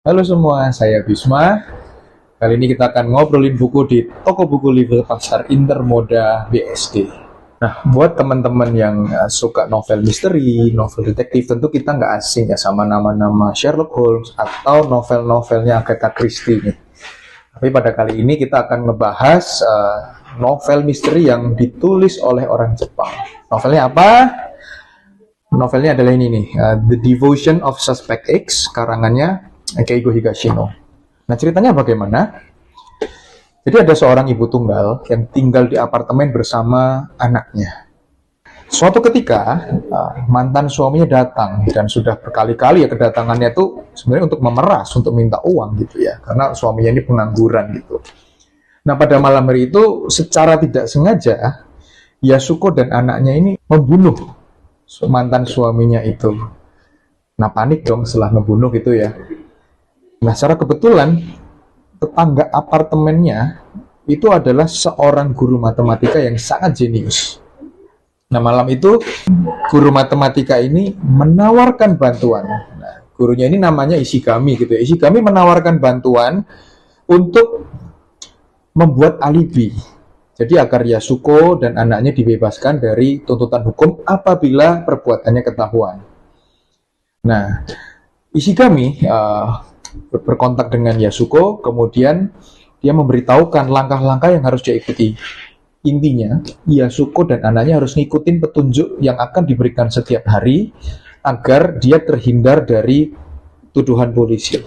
Halo semua, saya Bisma. Kali ini kita akan ngobrolin buku di toko buku Livre Pasar Intermoda BSD. Nah, buat teman-teman yang suka novel misteri, novel detektif, tentu kita nggak asing ya sama nama-nama Sherlock Holmes atau novel-novelnya Agatha Christie nih. Tapi pada kali ini kita akan ngebahas novel misteri yang ditulis oleh orang Jepang. Novelnya apa? Novelnya adalah ini nih, The Devotion of Suspect X, karangannya Keigo Higashino. Nah, ceritanya bagaimana? Jadi ada seorang ibu tunggal yang tinggal di apartemen bersama anaknya. Suatu ketika, mantan suaminya datang dan sudah berkali-kali ya kedatangannya itu sebenarnya untuk memeras, untuk minta uang gitu ya, karena suaminya ini pengangguran gitu. Nah, pada malam hari itu secara tidak sengaja Yasuko dan anaknya ini membunuh mantan suaminya itu. Nah, panik dong setelah membunuh gitu ya. Nah, secara kebetulan tetangga apartemennya itu adalah seorang guru matematika yang sangat jenius. Nah, malam itu guru matematika ini menawarkan bantuan. Nah, gurunya ini namanya Ishigami gitu ya. Ishigami menawarkan bantuan untuk membuat alibi. Jadi agar Yasuko dan anaknya dibebaskan dari tuntutan hukum apabila perbuatannya ketahuan. Nah, Ishigami berkontak dengan Yasuko, kemudian dia memberitahukan langkah-langkah yang harus dia ikuti. Intinya, Yasuko dan anaknya harus ngikutin petunjuk yang akan diberikan setiap hari agar dia terhindar dari tuduhan polisi.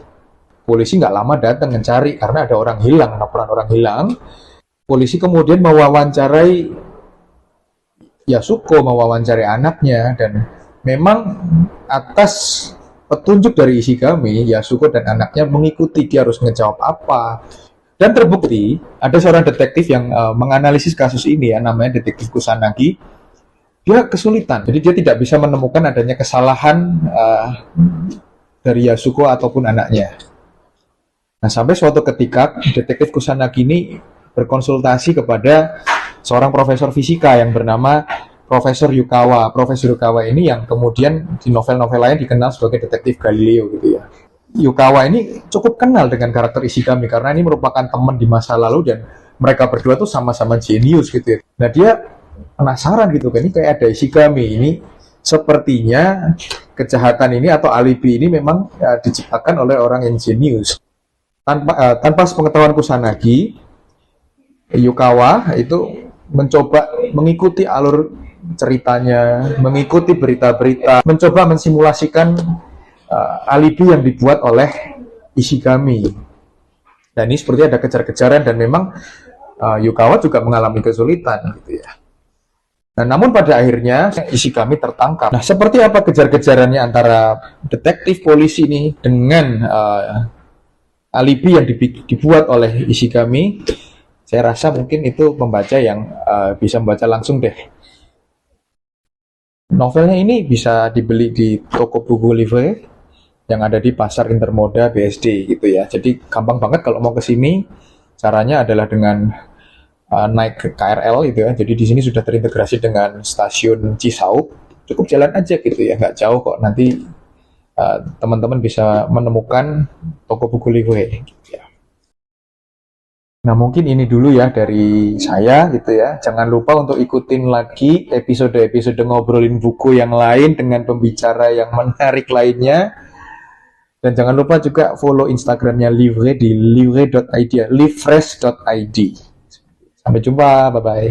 Polisi nggak lama datang mencari karena ada orang hilang, laporan orang hilang. Polisi kemudian mewawancarai Yasuko, mewawancarai anaknya, dan memang atas petunjuk dari Ishigami, Yasuko dan anaknya mengikuti dia harus ngejawab apa. Dan terbukti ada seorang detektif yang menganalisis kasus ini ya, namanya detektif Kusanagi. Dia kesulitan, jadi dia tidak bisa menemukan adanya kesalahan dari Yasuko ataupun anaknya. Nah, sampai suatu ketika detektif Kusanagi ini berkonsultasi kepada seorang profesor fisika yang bernama Profesor Yukawa. Profesor Yukawa ini yang kemudian di novel-novel lain dikenal sebagai detektif Galileo gitu ya. Yukawa ini cukup kenal dengan karakter Ishigami karena ini merupakan teman di masa lalu dan mereka berdua tuh sama-sama jenius gitu ya. Nah, dia penasaran gitu kan, ini kayak ada Ishigami ini, sepertinya kejahatan ini atau alibi ini memang diciptakan oleh orang yang jenius. Tanpa sepengetahuan Kusanagi, Yukawa itu mencoba mengikuti alur ceritanya, mengikuti berita-berita, mencoba mensimulasikan alibi yang dibuat oleh Ishigami. Dan ini seperti ada kejar-kejaran dan memang Yukawa juga mengalami kesulitan gitu ya. Nah, namun pada akhirnya Ishigami tertangkap. Nah, seperti apa kejar-kejarannya antara detektif polisi ini dengan alibi yang dibuat oleh Ishigami? Saya rasa mungkin itu pembaca yang bisa membaca langsung deh. Novelnya ini bisa dibeli di toko buku Livre yang ada di Pasar Intermoda BSD gitu ya. Jadi gampang banget kalau mau ke sini. Caranya adalah dengan naik ke KRL gitu ya. Jadi di sini sudah terintegrasi dengan stasiun Cisauk. Cukup jalan aja gitu ya, nggak jauh kok. Nanti teman-teman bisa menemukan toko buku Livre gitu ya. Nah, mungkin ini dulu ya dari saya gitu ya. Jangan lupa untuk ikutin lagi episode-episode ngobrolin buku yang lain dengan pembicara yang menarik lainnya. Dan jangan lupa juga follow Instagramnya Livre di livre.id, livefresh.id. Sampai jumpa, bye-bye.